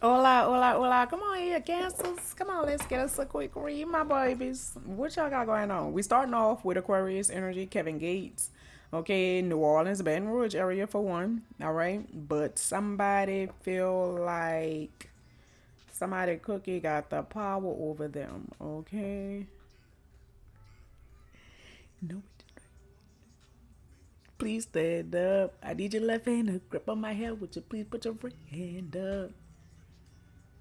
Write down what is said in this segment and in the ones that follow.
Hola, hola, hola. Come on here, cancers. Come on, let's get us a quick read, my babies. What y'all got going on? We starting off with Aquarius energy, Kevin Gates. Okay, New Orleans, Baton Rouge area for one. All right, but somebody feel like somebody cookie got the power over them. Okay, no, please stand up. I need your left hand to grip on my hair. Would you please put your right hand up?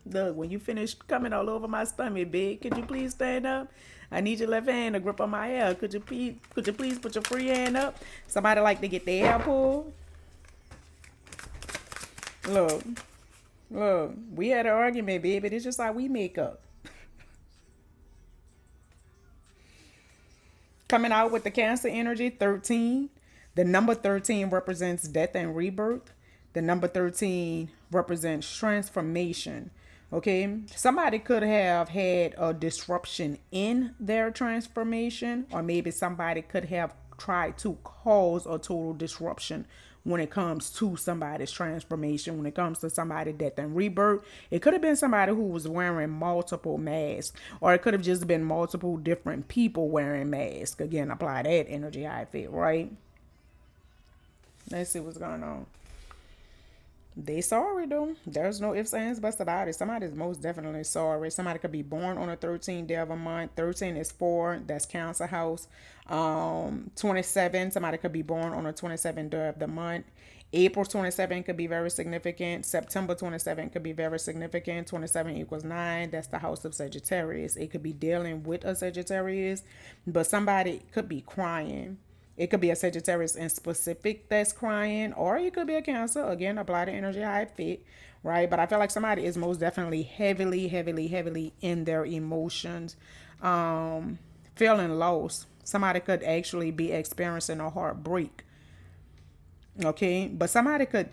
Look, when you finish coming all over my stomach, big, could you please stand up? I need your left hand to grip on my hair. Could you please put your free hand up? Somebody like to get their hair pulled? Look, look, we had an argument, baby. It's just how we make up. Coming out with the Cancer energy, 13. The number 13 represents death and rebirth. The number 13 represents transformation. Okay, somebody could have had a disruption in their transformation, or maybe somebody could have tried to cause a total disruption when it comes to somebody's transformation, when it comes to somebody's death and rebirth. It could have been somebody who was wearing multiple masks, or it could have just been multiple different people wearing masks. Again, apply that energy how I feel, right? Let's see what's going on. They sorry though. There's no ifs, ands, buts about it. Somebody's most definitely sorry. Somebody could be born on a 13th day of a month. 13 is 4. That's Cancer house. 27. Somebody could be born on a 27th day of the month. April 27 could be very significant. September 27 could be very significant. 27 equals 9. That's the house of Sagittarius. It could be dealing with a Sagittarius, but somebody could be crying. It could be a Sagittarius in specific that's crying, or it could be a Cancer. Again, apply the energy how it fit, right? But I feel like somebody is most definitely heavily, heavily, heavily in their emotions, feeling lost. Somebody could actually be experiencing a heartbreak. Okay, but somebody could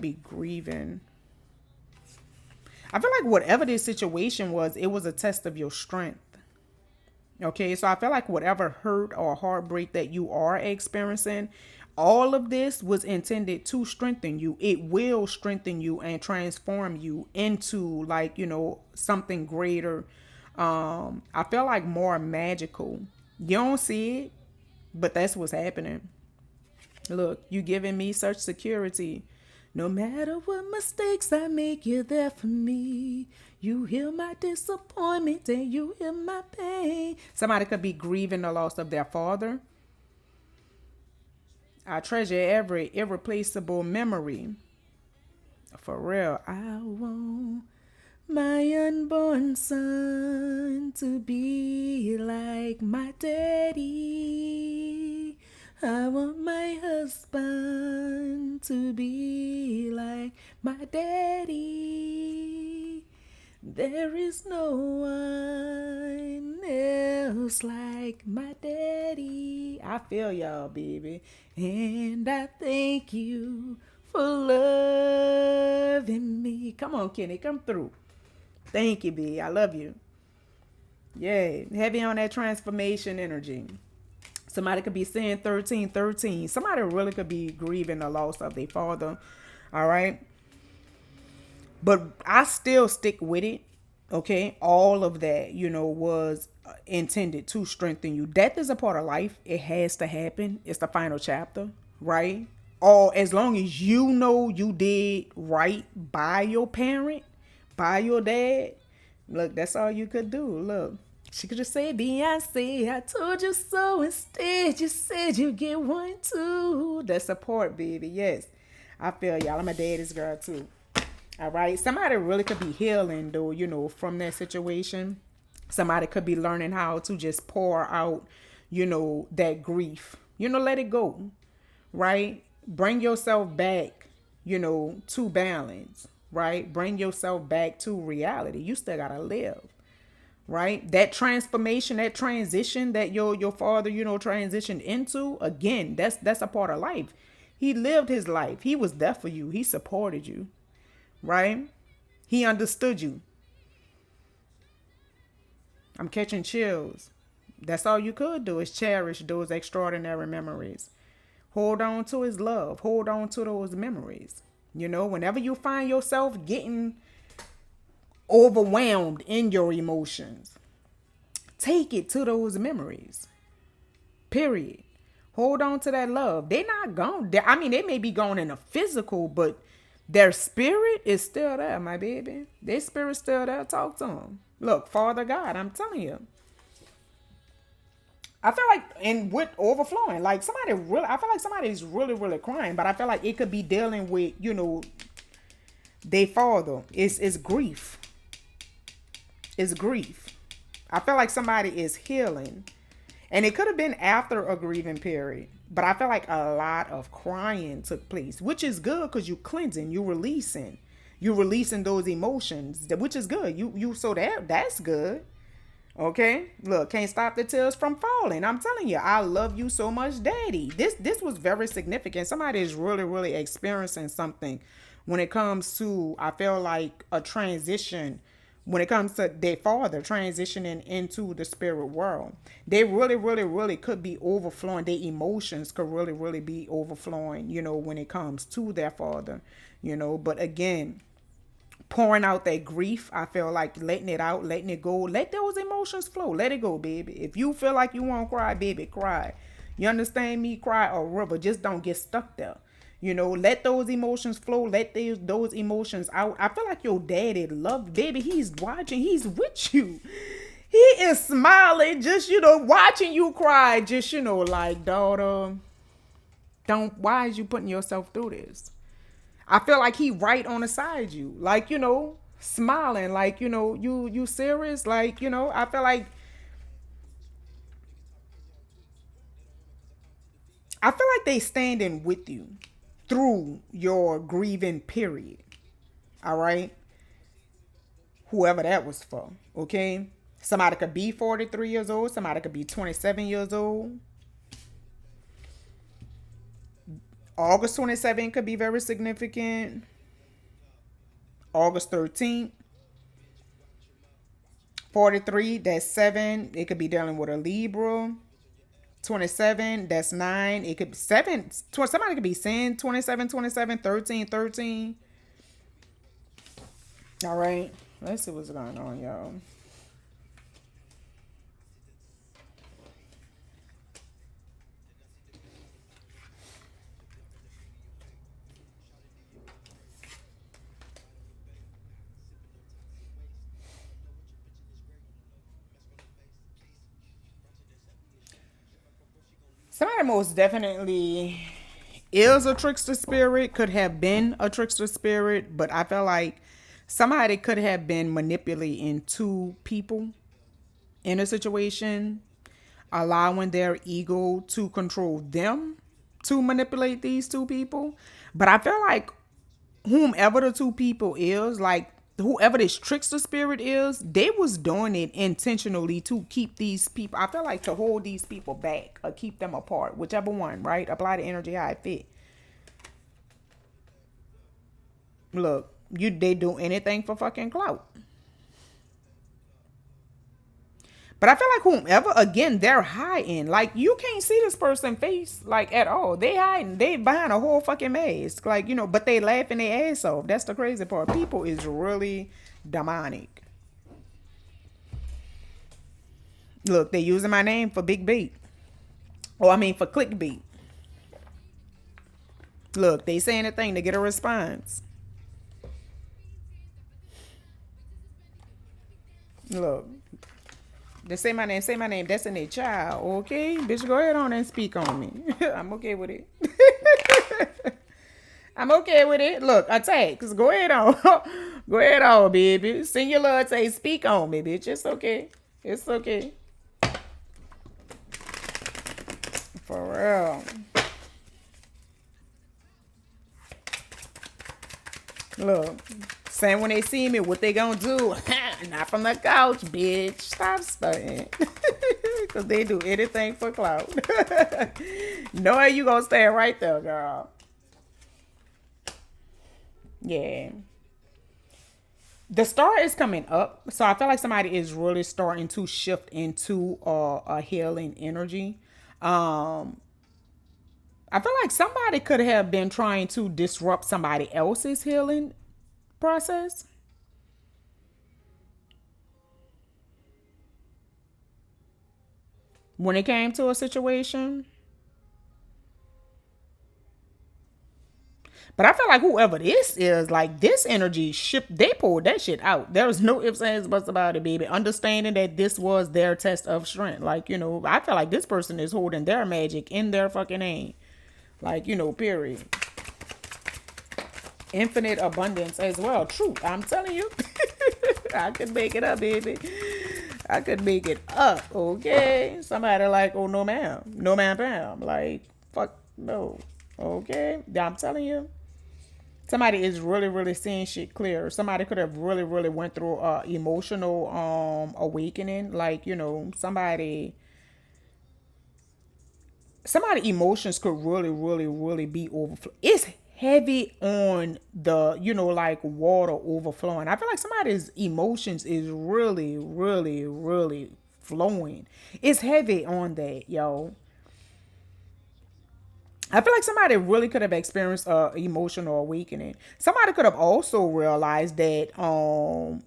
be grieving. I feel like whatever this situation was, it was a test of your strength. Okay, so I feel like whatever hurt or heartbreak that you are experiencing, all of this was intended to strengthen you. It will strengthen you and transform you into, like, something greater. I feel like more magical. You don't see it, but that's what's happening. Look, you giving me such security. No matter what mistakes I make, you're there for me. You heal my disappointment and you heal my pain. Somebody could be grieving the loss of their father. I treasure every irreplaceable memory. For real, I want my unborn son to be like my daddy. I want my husband to be like my daddy. There is no one else like my daddy. I feel y'all, baby. And I thank you for loving me. Come on, Kenny, come through. Thank you, B. I love you. Yeah, heavy on that transformation energy. Somebody could be saying 1313. Somebody really could be grieving the loss of their father. All right. But I still stick with it. Okay. All of that, was intended to strengthen you. Death is a part of life. It has to happen. It's the final chapter, right? Or as long as you know you did right by your parent, by your dad, look, that's all you could do. Look, she could just say, Beyonce, I told you so. Instead, you said you get one too. That's support, baby. Yes. I feel y'all. I'm a daddy's girl too. All right. Somebody really could be healing though, from that situation. Somebody could be learning how to just pour out, that grief. Let it go. Right? Bring yourself back, to balance. Right? Bring yourself back to reality. You still gotta live, right? That transformation, that transition that your father, transitioned into, again, that's a part of life. He lived his life. He was there for you. He supported you, right? He understood you. I'm catching chills. That's all you could do is cherish those extraordinary memories. Hold on to his love. Hold on to those memories. Whenever you find yourself getting overwhelmed in your emotions, take it to those memories. Period. Hold on to that love. They not gone. I mean, they may be gone in a physical, but their spirit is still there, my baby. Their spirit's still there. Talk to them. Look, Father God, I'm telling you. I feel like, and with overflowing, like I feel like somebody's really, really crying, but I feel like it could be dealing with, their father. It's grief. It's grief. I feel like somebody is healing. And it could have been after a grieving period. But I feel like a lot of crying took place, which is good because you cleansing, you releasing. You releasing those emotions, which is good. You so that's good. Okay? Look, can't stop the tears from falling. I'm telling you, I love you so much, Daddy. This was very significant. Somebody is really, really experiencing something when it comes to, I feel like, a transition. When it comes to their father transitioning into the spirit world, they really, really, really could be overflowing. Their emotions could really, really be overflowing, when it comes to their father, But again, pouring out that grief, I feel like letting it out, letting it go. Let those emotions flow. Let it go, baby. If you feel like you want to cry, baby, cry. You understand me? Cry a river. Just don't get stuck there. Let those emotions flow. Let those emotions out. I feel like your daddy love, baby. He's watching. He's with you. He is smiling, just, watching you cry. Just, like, daughter, why is you putting yourself through this? I feel like he right on the side you. Like, smiling. Like, you serious? Like, I feel like they standing with you through your grieving period. All right. Whoever that was for. Okay. Somebody could be 43 years old. Somebody could be 27 years old. August 27th could be very significant. August 13th. 43, that's 7. It could be dealing with a Libra. 27, that's 9. It could be 7. Somebody could be saying 27, 27, 13, 13. All right. Let's see what's going on, y'all. Somebody most definitely is a trickster spirit, could have been a trickster spirit, but I feel like somebody could have been manipulating two people in a situation, allowing their ego to control them to manipulate these two people. But I feel like whomever the two people is, like whoever this trickster spirit is, they was doing it intentionally to keep these people. I feel like to hold these people back or keep them apart, whichever one, right? Apply the energy how it fit. Look, they do anything for fucking clout. But I feel like whomever, again, they're hiding. Like, you can't see this person's face, like, at all. They hiding. They behind a whole fucking mask. Like, but they laughing their ass off. That's the crazy part. People is really demonic. Look, they using my name for big bait. Or, I mean, for clickbait. Look, they saying a thing to get a response. Look. They say my name, that's in their child, okay? Bitch, go ahead on and speak on me. I'm okay with it. I'm okay with it. Look, attack. Go ahead on. Go ahead on, baby. Sing your love, say, speak on me, bitch. It's okay. It's okay. For real. Look. Saying when they see me, what they gonna do? Not from the couch, bitch. Stop studying. Because they do anything for clout. Knowing you gonna stay right there, girl. Yeah. The star is coming up. So I feel like somebody is really starting to shift into a healing energy. I feel like somebody could have been trying to disrupt somebody else's healing process. When it came to a situation. But I feel like whoever this is, like this energy ship, they pulled that shit out. There was no ifs, ands, buts about it, baby. Understanding that this was their test of strength. Like, I feel like this person is holding their magic in their fucking hand. Like, period. Infinite abundance as well. True. I'm telling you. I could make it up, baby. I could make it up, okay? Somebody like, oh, no, ma'am. No, ma'am, ma'am. Like, fuck, no. Okay? I'm telling you. Somebody is really, really seeing shit clear. Somebody could have really, really went through emotional awakening. Like, somebody emotions could really, really, really be overflow. It's heavy on the, like water overflowing. I feel like somebody's emotions is really, really, really flowing. It's heavy on that, yo. I feel like somebody really could have experienced a emotional awakening. Somebody could have also realized that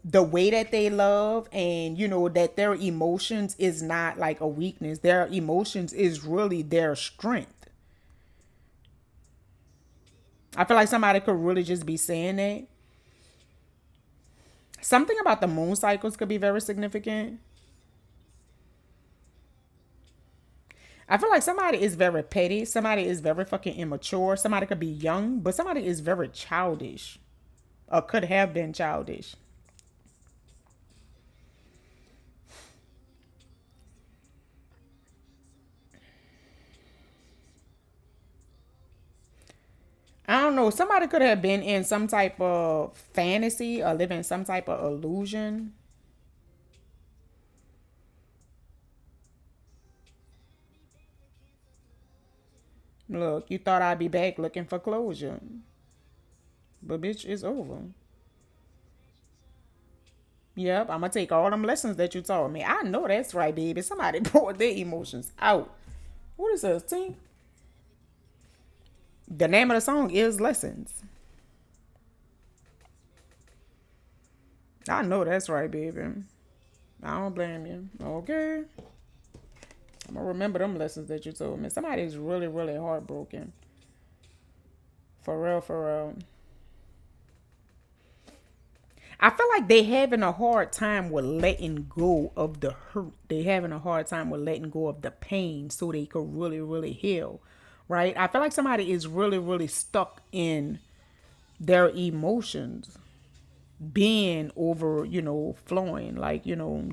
the way that they love, and that their emotions is not like a weakness. Their emotions is really their strength. I feel like somebody could really just be saying that. Something about the moon cycles could be very significant. I feel like somebody is very petty. Somebody is very fucking immature. Somebody could be young, but somebody is very childish or could have been childish. I don't know. Somebody could have been in some type of fantasy or living some type of illusion. Look, you thought I'd be back looking for closure, but bitch, it's over. Yep, I'm gonna take all them lessons that you taught me. I know that's right, baby. Somebody poured their emotions out. What is this, team? The name of the song is Lessons. I know that's right, baby. I don't blame you. Okay. I'm gonna remember them lessons that you told me. Somebody's really, really heartbroken. For real, for real. I feel like they having a hard time with letting go of the hurt. They having a hard time with letting go of the pain so they could really, really heal. Right? I feel like somebody is really, really stuck in their emotions being over, flowing. Like,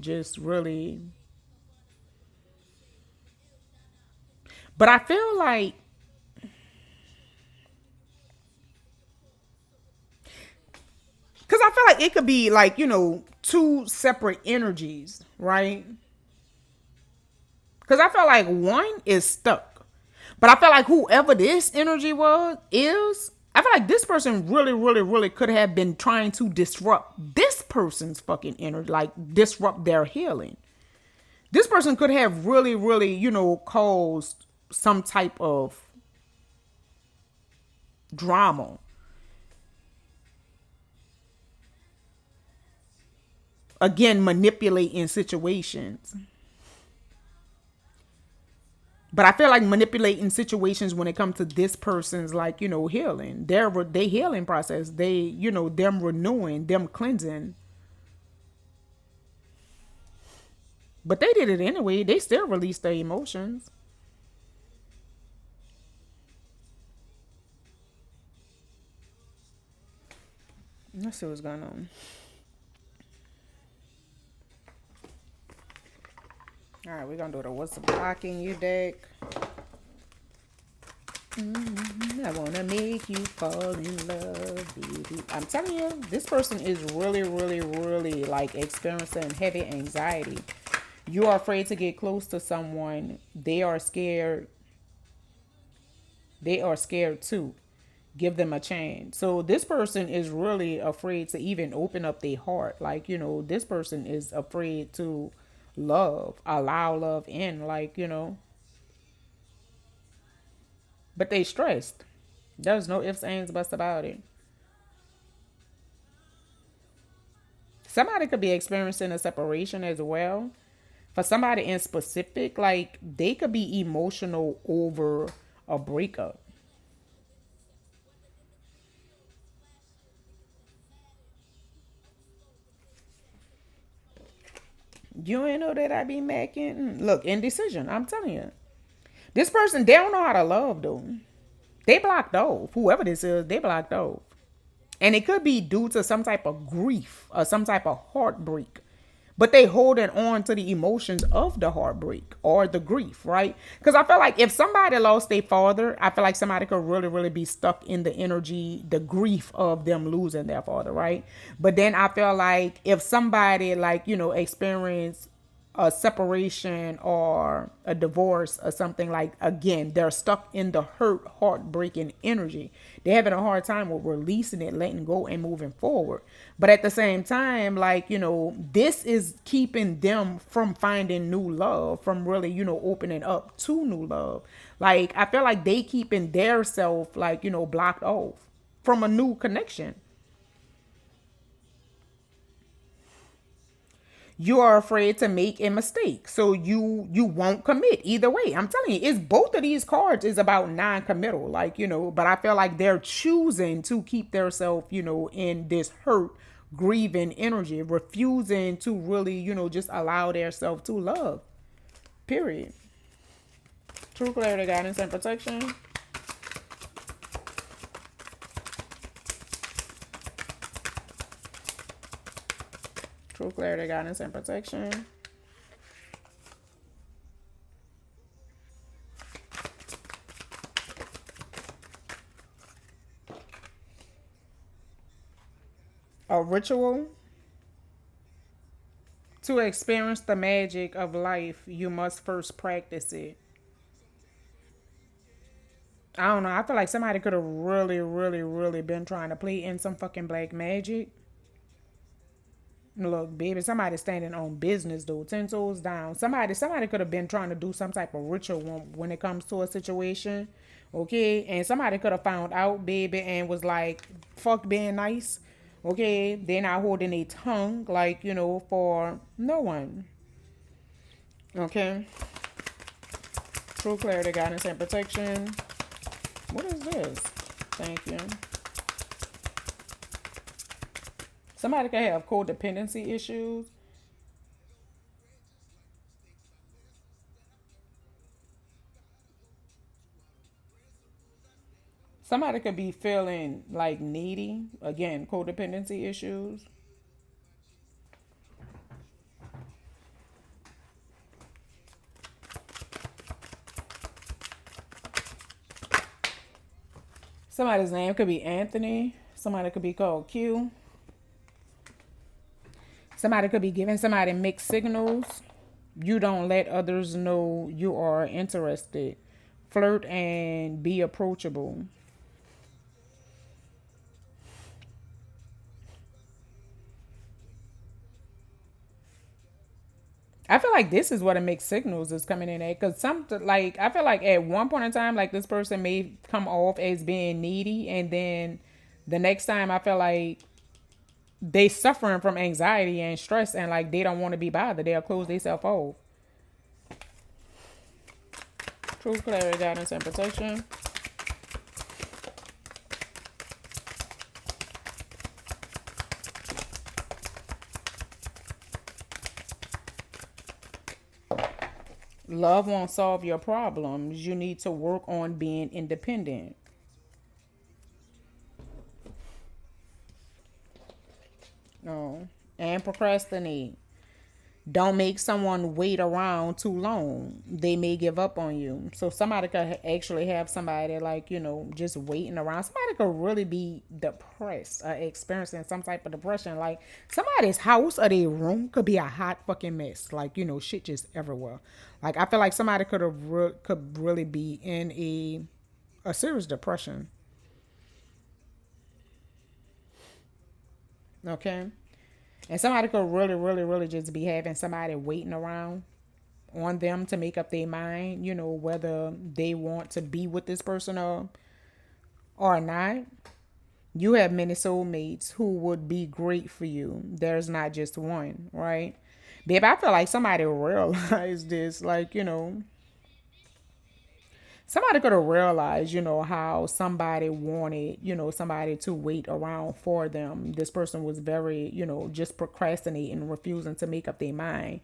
just really. But I feel like, because I feel like it could be like, two separate energies, right? Because I feel like one is stuck. But I feel like whoever this energy I feel like this person really, really, really could have been trying to disrupt this person's fucking energy, like disrupt their healing. This person could have really, really, caused some type of drama. Again, manipulating situations. But I feel like manipulating situations when it comes to this person's like, healing. Their healing process. They, them renewing, them cleansing. But they did it anyway. They still released their emotions. Let's see what's going on. All right, we're gonna do the what's blocking you deck. I wanna make you fall in love, baby. I'm telling you, this person is really, really, really like experiencing heavy anxiety. You are afraid to get close to someone. They are scared. They are scared too. Give them a chance. So this person is really afraid to even open up their heart. Like, this person is afraid to allow love in. Like, but they stressed. There's no ifs, ands, buts about it. Somebody could be experiencing a separation as well. For somebody in specific, like they could be emotional over a breakup. You ain't know that I be macking. Look, indecision. I'm telling you, this person they don't know how to love though. They blocked off. Whoever this is, they blocked off. And it could be due to some type of grief or some type of heartbreak. But they holding on to the emotions of the heartbreak or the grief, right? Because I feel like if somebody lost their father, I feel like somebody could really, really be stuck in the energy, the grief of them losing their father, right? But then I feel like if somebody like, experience a separation or a divorce or something, like again they're stuck in the hurt heartbreaking energy, they're having a hard time with releasing it, letting go and moving forward. But at the same time, like, this is keeping them from finding new love, from really, opening up to new love. Like I feel like they keeping their self, like, blocked off from a new connection. You are afraid to make a mistake, so you won't commit either way. I'm telling you, it's both of these cards is about non-committal, like, but I feel like they're choosing to keep themselves, in this hurt, grieving energy, refusing to really, just allow themselves to love, period. True clarity, guidance, and protection. True clarity, guidance, and protection. A ritual. To experience the magic of life, you must first practice it. I don't know. I feel like somebody could have really, really, really been trying to play in some fucking black magic. Look, baby, somebody standing on business though, 10 toes down. Somebody could have been trying to do some type of ritual when it comes to a situation, okay? And somebody could have found out, baby, and was like, "Fuck being nice," okay? They're not holding a tongue, like, for no one, okay? True clarity, guidance, and protection. What is this? Thank you. Somebody could have codependency issues. Somebody could be feeling like needy. Again, codependency issues. Somebody's name could be Anthony. Somebody could be called Q. Somebody could be giving somebody mixed signals. You don't let others know you are interested. Flirt and be approachable. I feel like this is what a mixed signals is coming in at, because some, like, I feel like at one point in time, like, this person may come off as being needy, and then the next time I feel like they suffering from anxiety and stress, and like they don't want to be bothered, they'll close themselves off. True clarity, guidance, and protection. Love won't solve your problems. You need to work on being independent. Oh, and procrastinate. Don't make someone wait around too long. They may give up on you. So somebody could actually have somebody, like, just waiting around. Somebody could really be depressed or experiencing some type of depression. Like somebody's house or their room could be a hot fucking mess. Like, shit just everywhere. Like I feel like somebody could really be in a serious depression. Okay. And somebody could really, really, really just be having somebody waiting around. on them to make up their mind, whether they want to be with this person or not. You have many soulmates who would be great for you. There's not just one, right? Babe, I feel like somebody realized this, like, somebody could have realized, how somebody wanted, somebody to wait around for them. This person was very, just procrastinating, refusing to make up their mind,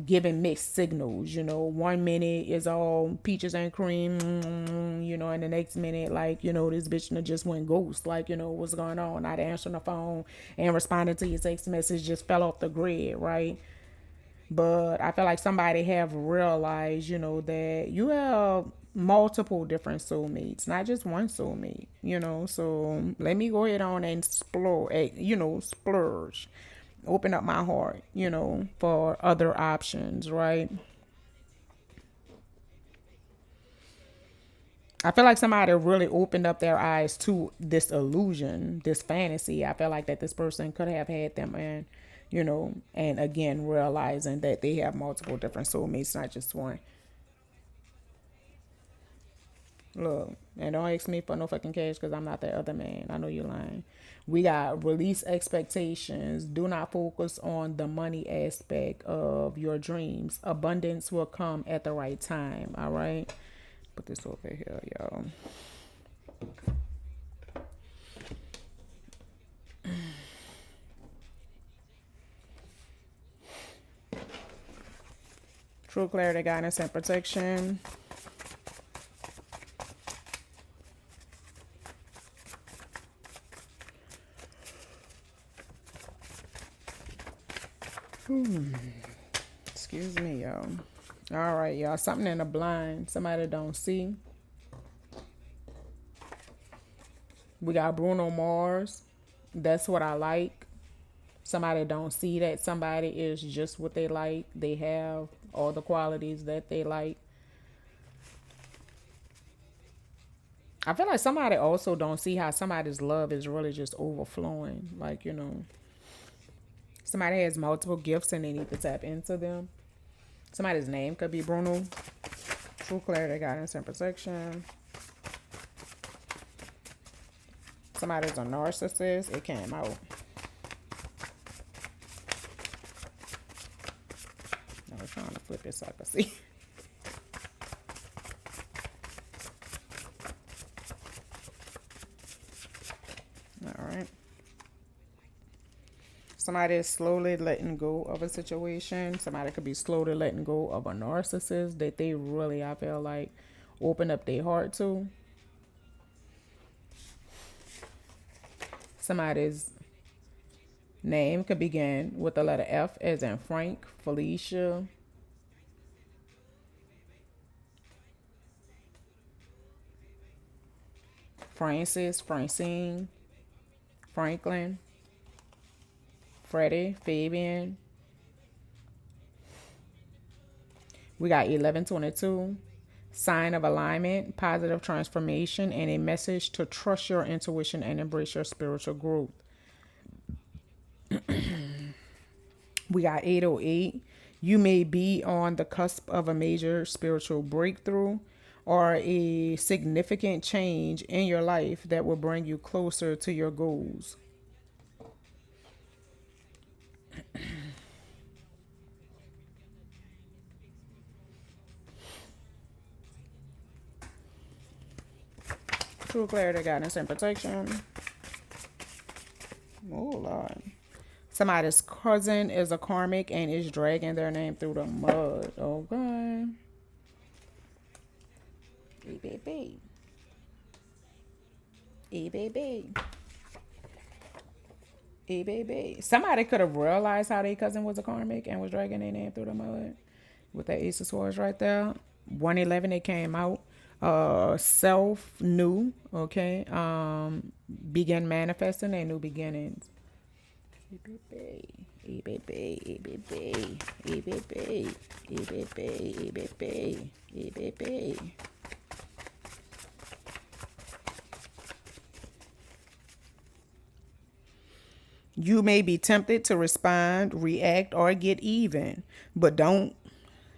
giving mixed signals. 1 minute is all peaches and cream, and the next minute, like, this bitch just went ghost. Like, what's going on? Not answering the phone and responding to your text message, just fell off the grid, right? But I feel like somebody have realized, that you have multiple different soulmates, not just one soulmate, So let me go ahead on and explore, splurge, open up my heart, for other options, right? I feel like somebody really opened up their eyes to this illusion, this fantasy. I feel like that this person could have had them and, and again, realizing that they have multiple different soulmates, not just one. Look, and don't ask me for no fucking cash because I'm not that other man. I know you're lying. We got release expectations. Do not focus on the money aspect of your dreams. Abundance will come at the right time. All right. Put this over here, y'all. True clarity, guidance, and protection. Excuse me, y'all. All right, y'all. Something in the blind. Somebody don't see. We got Bruno Mars. That's what I like. Somebody don't see that somebody is just what they like. They have all the qualities that they like. I feel like somebody also don't see how somebody's love is really just overflowing. Like, somebody has multiple gifts and they need to tap into them. Somebody's name could be Bruno. True clarity, guidance, and protection. Somebody's a narcissist. It came out. I was trying to flip it so I could see. All right. Somebody is slowly letting go of a situation. Somebody could be slowly letting go of a narcissist that they really, I feel like, open up their heart to. Somebody's name could begin with the letter F, as in Frank, Felicia, Francis, Francine, Franklin, Freddie, Fabian. We got 1122, sign of alignment, positive transformation, and a message to trust your intuition and embrace your spiritual growth. We got 808. You may be on the cusp of a major spiritual breakthrough or a significant change in your life that will bring you closer to your goals. True clarity, guidance, and protection. Oh, Lord. Somebody's cousin is a karmic and is dragging their name through the mud. Okay. Hey, baby. Hey, baby. Hey, baby. Somebody could have realized how their cousin was a karmic and was dragging their name through the mud. With that Ace of Swords right there. 111, it came out. Self new, okay. Begin manifesting their new beginnings. Hey, baby. Hey, baby. Hey, baby. Hey, baby. Hey, baby. Hey, baby. Hey, baby. You may be tempted to respond, react, or get even, but don't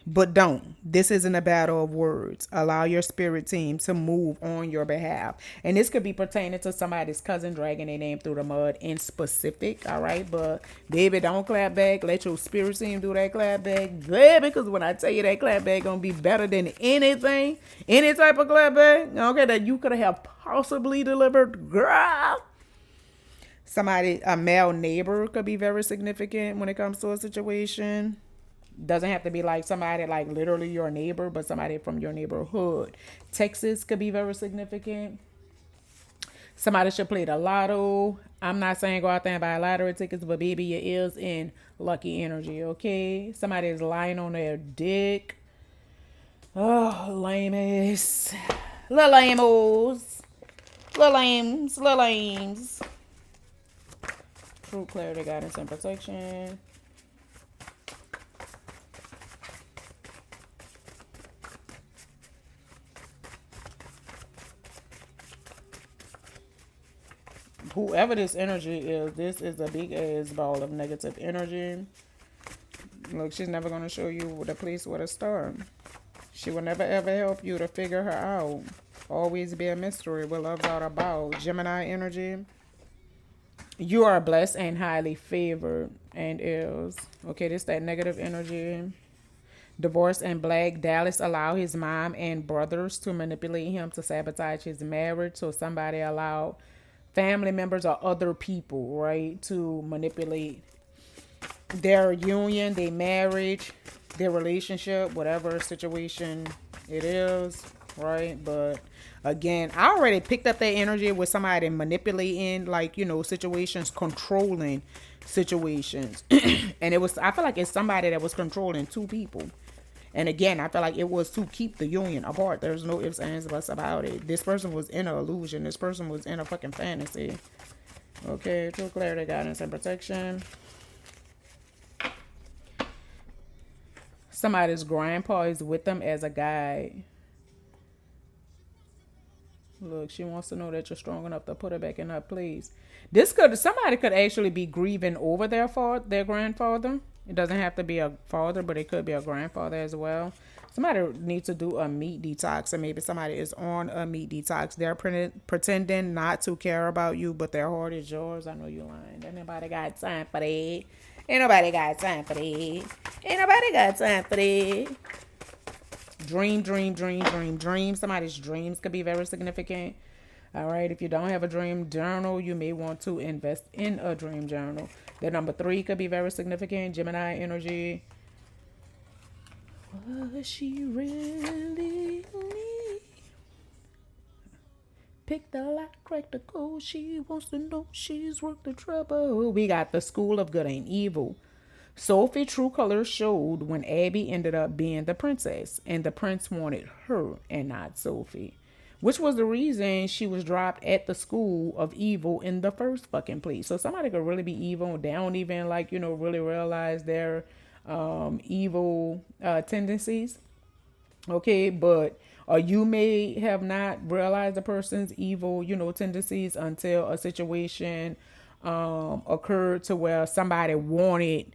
But don't. This isn't a battle of words. Allow your spirit team to move on your behalf. And this could be pertaining to somebody's cousin dragging their name through the mud in specific. All right. But baby, don't clap back. Let your spirit team do that clap back. Baby, because when I tell you that clap back gonna be better than anything, any type of clap back, okay, that you could have possibly delivered, girl. Somebody, a male neighbor could be very significant when it comes to a situation. Doesn't have to be like somebody like literally your neighbor, but somebody from your neighborhood. Texas could be very significant. Somebody should play the lotto. I'm not saying go out there and buy lottery tickets, but baby, your ears in lucky energy, okay? Somebody is lying on their dick. Oh, lames. Little lamos. Little lames. Little lames. True clarity, guidance, and protection. Whoever this energy is, this is a big ass ball of negative energy. Look, she's never going to show you the place with a star. She will never ever help you to figure her out. Always be a mystery what love's all about. Gemini energy. You are blessed and highly favored and is. Okay, this that negative energy. Divorce and Black. Dallas allowed his mom and brothers to manipulate him to sabotage his marriage. So somebody allowed family members or other people, right, to manipulate their union, their marriage, their relationship, whatever situation it is, right? But again, I already picked up that energy with somebody manipulating, like, situations, controlling situations. And I feel like it's somebody that was controlling two people. And again, I feel like it was to keep the union apart. There's no ifs, ands, buts about it. This person was in an illusion. This person was in a fucking fantasy. Okay, true clarity, guidance, and protection. Somebody's grandpa is with them as a guide. Look, she wants to know that you're strong enough to put her back in her place. Somebody could actually be grieving over their grandfather. It doesn't have to be a father, but it could be a grandfather as well. Somebody needs to do a meat detox, or maybe somebody is on a meat detox. They're pretending not to care about you, but their heart is yours. I know you're lying. Ain't nobody got time for that. Ain't nobody got time for that. Ain't nobody got time for that. Dream. Somebody's dreams could be very significant. All right. If you don't have a dream journal, you may want to invest in a dream journal. The number 3 could be very significant. Gemini energy. Was she really me? Pick the lock, crack the code. She wants to know she's worth the trouble. We got the School of Good and Evil. Sophie true colors showed when Abby ended up being the princess, and the prince wanted her and not Sophie, which was the reason she was dropped at the School of Evil in the first fucking place. So somebody could really be evil. They don't even really realize their evil tendencies. Okay, but or you may have not realized the person's evil, tendencies until a situation occurred to where somebody wanted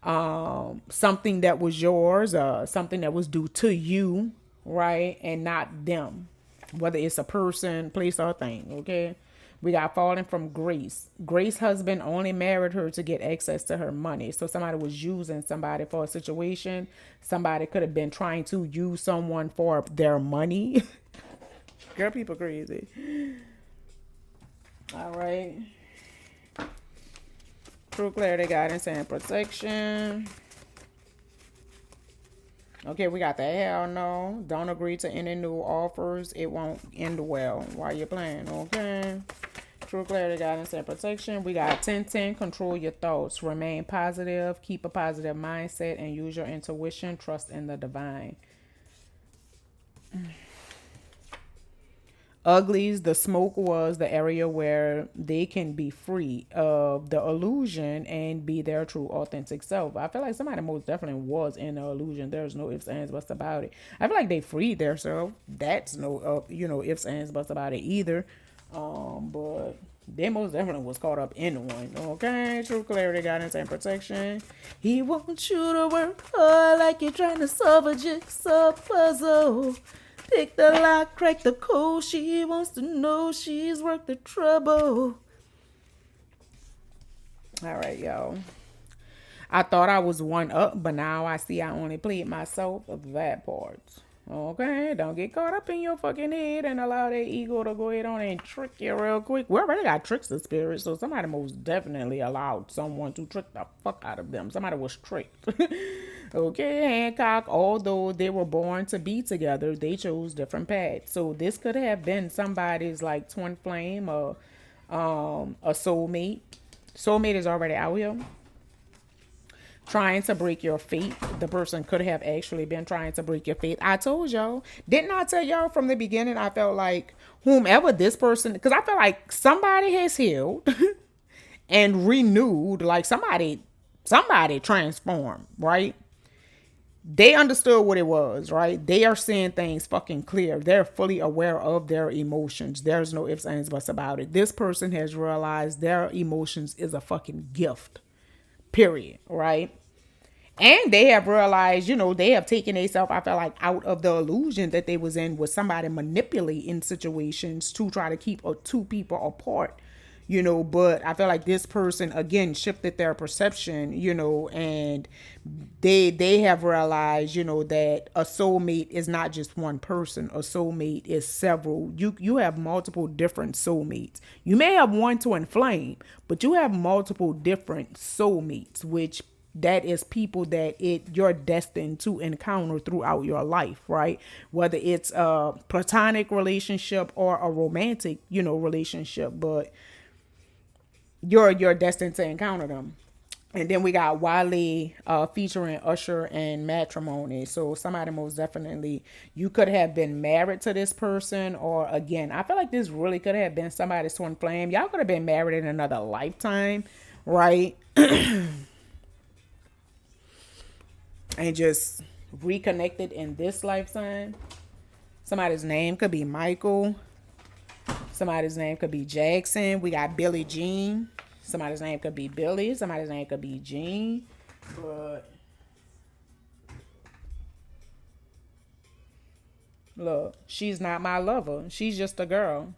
something that was yours, something that was due to you, right, and not them, whether it's a person, place, or thing. Okay, we got falling from Grace. Grace's husband only married her to get access to her money. So somebody was using somebody for a situation. Somebody could have been trying to use someone for their money. Girl, people crazy. All right. True clarity, guidance, and protection. Okay, we got the hell no. Don't agree to any new offers. It won't end well while you're playing, okay? True clarity, guidance, and protection. We got 10-10. Control your thoughts. Remain positive. Keep a positive mindset and use your intuition. Trust in the divine. Uglies, the smoke was the area where they can be free of the illusion and be their true authentic self. I feel like somebody most definitely was in the illusion. There's no ifs, ands, buts about it. I feel like they freed their self. That's no ifs, ands, buts about it either. But They most definitely was caught up in one. Okay, true clarity, guidance, and protection. He wants you to work hard like you're trying to solve a jigsaw puzzle. Pick the lock, crack the code. She wants to know she's worth the trouble. All right, y'all. I thought I was one up, but now I see I only played myself of that part. Okay, don't get caught up in your fucking head and allow that ego to go ahead on and trick you real quick. We already got trickster spirit, so somebody most definitely allowed someone to trick the fuck out of them. Somebody was tricked. Okay, Hancock, although they were born to be together, they chose different paths. So this could have been somebody's like twin flame or a soulmate. Soulmate is already out here trying to break your fate. The person could have actually been trying to break your fate. I told y'all, didn't I tell y'all from the beginning? I felt like whomever this person, because I felt like somebody has healed and renewed, like somebody transformed, right? They understood what it was, right? They are seeing things fucking clear. They're fully aware of their emotions. There's no ifs, ands, buts about it. This person has realized their emotions is a fucking gift, period, right? And they have realized, they have taken themselves, I feel like, out of the illusion that they was in with somebody manipulating situations to try to keep two people apart, but I feel like this person, again, shifted their perception, and they have realized, that a soulmate is not just one person. A soulmate is several. You have multiple different soulmates. You may have one to inflame, but you have multiple different soulmates, which that is people that you're destined to encounter throughout your life, right? Whether it's a platonic relationship or a romantic, relationship, but you're destined to encounter them. And then we got Wale featuring Usher and Matrimony. So somebody most definitely, you could have been married to this person, or again, I feel like this really could have been somebody's twin flame. Y'all could have been married in another lifetime, right? And just reconnected in this lifetime. Somebody's name could be Michael. Somebody's name could be Jackson. We got Billie Jean. Somebody's name could be Billy. Somebody's name could be Jean. But look, she's not my lover. She's just a girl.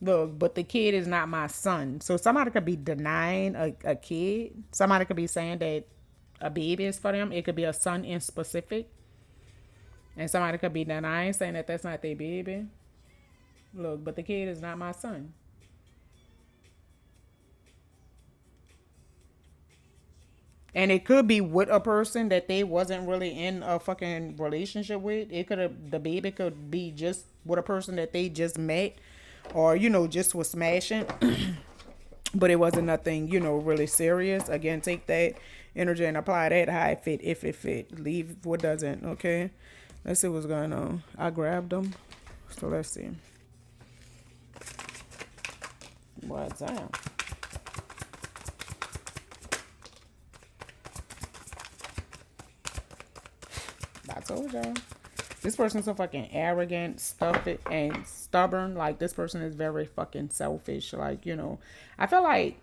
Look, but the kid is not my son. So somebody could be denying a kid. Somebody could be saying that a baby is for them. It could be a son in specific. And somebody could be denying, saying that that's not their baby. Look, but the kid is not my son. And it could be with a person that they wasn't really in a fucking relationship with. The baby could be just with a person that they just met, or, just was smashing. But it wasn't nothing, really serious. Again, take that energy and apply that how it fit, if it fit. Leave what doesn't, okay? Let's see what's going on. I grabbed them. So let's see. What's that? I told y'all. This person's so fucking arrogant, stuffy, and stubborn. Like, this person is very fucking selfish. Like, I feel like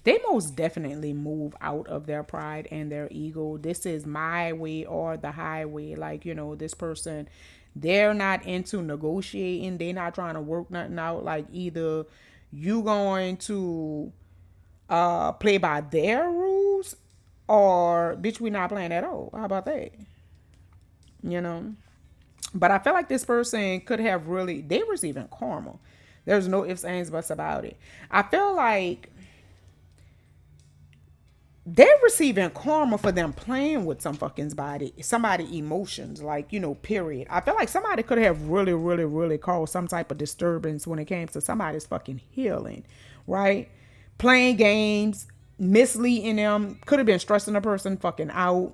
they most definitely move out of their pride and their ego. This is my way or the highway. Like, this person, they're not into negotiating. They're not trying to work nothing out. Like, either you going to play by their rules, or bitch, we not playing at all. How about that? But I feel like this person could have they receiving karma. There's no ifs, ands, buts about it. I feel like they're receiving karma for them playing with somebody emotions, like, period. I feel like somebody could have really, really, really caused some type of disturbance when it came to somebody's fucking healing, right? Playing games, misleading them, could have been stressing the person fucking out,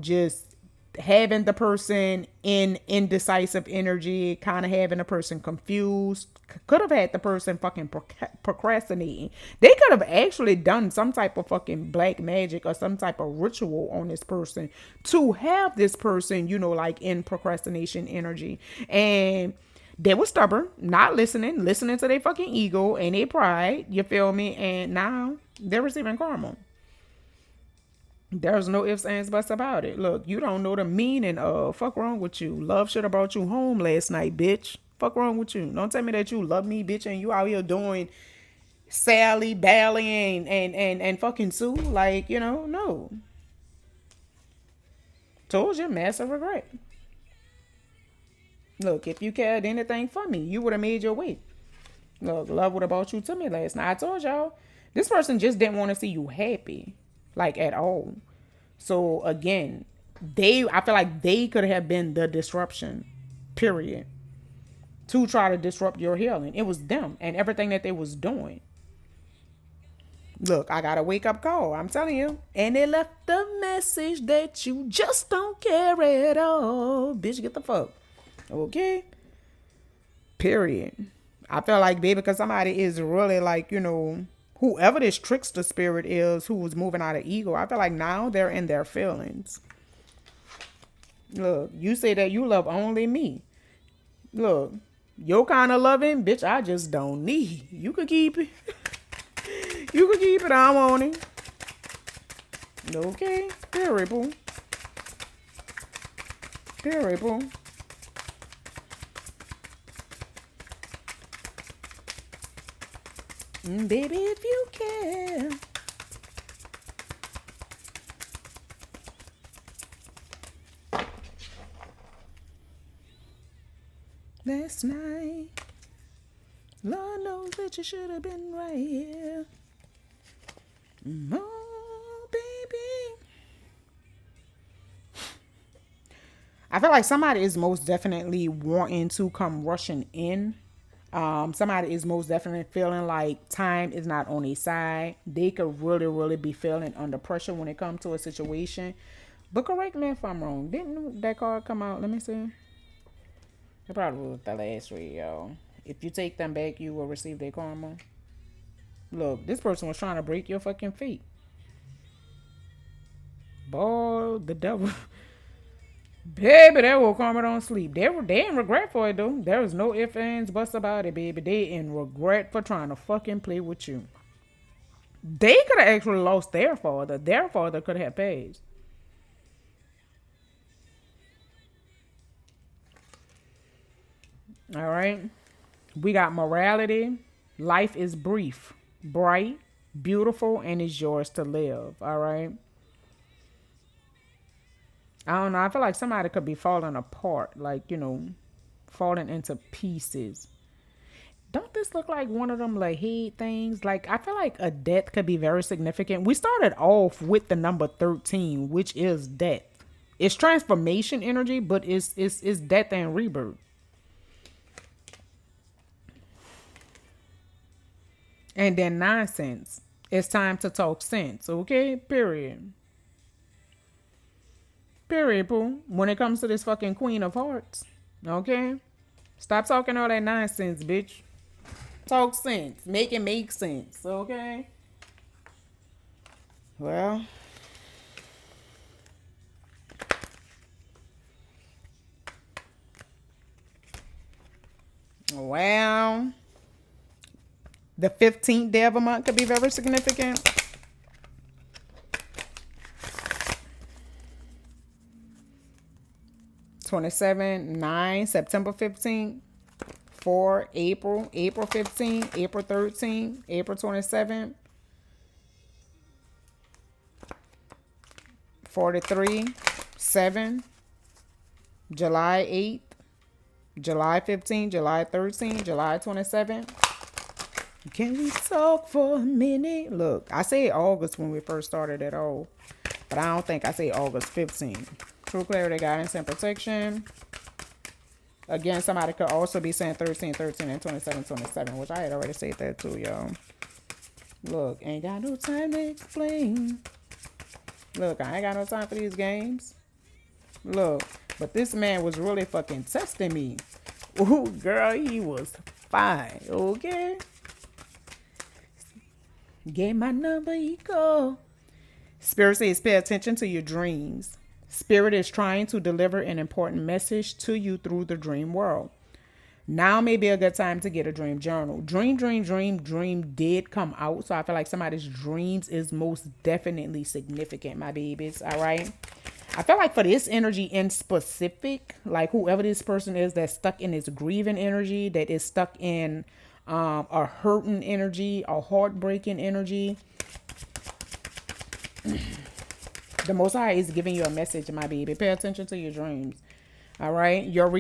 just having the person in indecisive energy, kind of having the person confused. Could have had the person fucking procrastinating. They could have actually done some type of fucking black magic or some type of ritual on this person to have this person, like in procrastination energy. And They were stubborn, not listening to their fucking ego and their pride. You feel me? And now they're receiving karma. There's no ifs, ands, buts about it. Look, you don't know the meaning of fuck wrong with you. Love should have brought you home last night, bitch. Fuck wrong with you. Don't tell me that you love me, bitch, and you out here doing Sally, Bally, and fucking Sue. Like, no. Told you, massive regret. Look, if you cared anything for me, you would have made your way. Look, love would have brought you to me last night. I told y'all, this person just didn't want to see you happy, like at all. So again, I feel like they could have been the disruption, period, to try to disrupt your healing. It was them and everything that they was doing. Look, I got a wake up call. I'm telling you. And they left the message that you just don't care at all. Bitch, get the fuck. Okay? Period. I feel like, baby, because somebody is really like, whoever this trickster spirit is who was moving out of ego, I feel like now they're in their feelings. Look, you say that you love only me. Look, your kind of loving, bitch, I just don't need. You could keep it. You could keep it. I want it. Okay? Terrible. Terrible. Baby, if you care. Last night, Lord knows that you should have been right here. Oh, baby. I feel like somebody is most definitely wanting to come rushing in. Somebody is most definitely feeling like time is not on their side. They could really, really be feeling under pressure when it comes to a situation. But correct me if I'm wrong. Didn't that card come out? Let me see. It probably was the last read, y'all. If you take them back, you will receive their karma. Look, this person was trying to break your fucking feet. Boy, the devil. Baby, that will karma don't sleep. They in regret for it, though. There was no ifs, ands, buts about it, baby. They in regret for trying to fucking play with you. They could have actually lost their father. Their father could have passed. All right. We got morality. Life is brief, bright, beautiful, and is yours to live. All right. I don't know. I feel like somebody could be falling apart, like, falling into pieces. Don't this look like one of them like head things? Like, I feel like a death could be very significant. We started off with the number 13, which is death. It's transformation energy, but it's death and rebirth. And then nonsense. It's time to talk sense, okay? Period. Period, boo. When it comes to this fucking Queen of Hearts, okay? Stop talking all that nonsense, bitch. Talk sense. Make it make sense, okay? Well, the 15th day of a month could be very significant. 27/9, September 15th, 4, April 15th, April 13th, April 27th, 43, 7, July 8th, July 15th, July 13th, July 27th. Can we talk for a minute? Look, I say August when we first started at all, but I don't think I say August 15th. True clarity, guidance, and protection. Again, somebody could also be saying 13, 13, and 27, 27, which I had already said that too, y'all. Look, ain't got no time to explain. Look, I ain't got no time for these games. Look, but this man was really fucking testing me. Ooh, girl, he was fine, okay? Get my number, ego. Spirit says pay attention to your dreams. Spirit is trying to deliver an important message to you through the dream world. Now may be a good time to get a dream journal. Dream did come out. So I feel like somebody's dreams is most definitely significant, my babies. All right. I feel like for this energy in specific, like whoever this person is that's stuck in this grieving energy, that is stuck in a hurting energy, a heartbreaking energy, the Most High is giving you a message, my baby. Pay attention to your dreams. All right. You've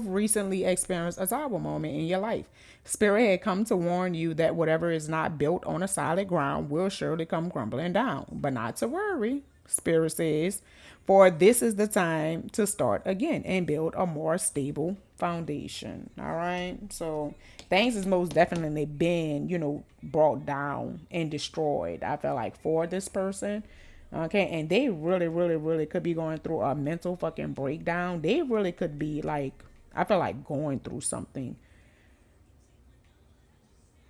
recently experienced a tower moment in your life. Spirit had come to warn you that whatever is not built on a solid ground will surely come crumbling down. But not to worry, Spirit says, for this is the time to start again and build a more stable foundation. All right. So things has most definitely been, brought down and destroyed. I feel like for this person. Okay, and they really, really, really could be going through a mental fucking breakdown. They really could be like, I feel like going through something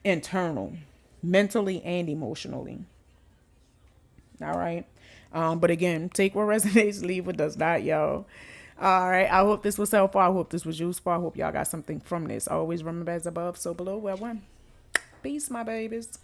internal, mentally and emotionally. All right. But again, take what resonates, leave what does not, y'all. All right. I hope this was helpful. I hope this was useful. I hope y'all got something from this. Always remember, as above, so below, well one. Peace, my babies.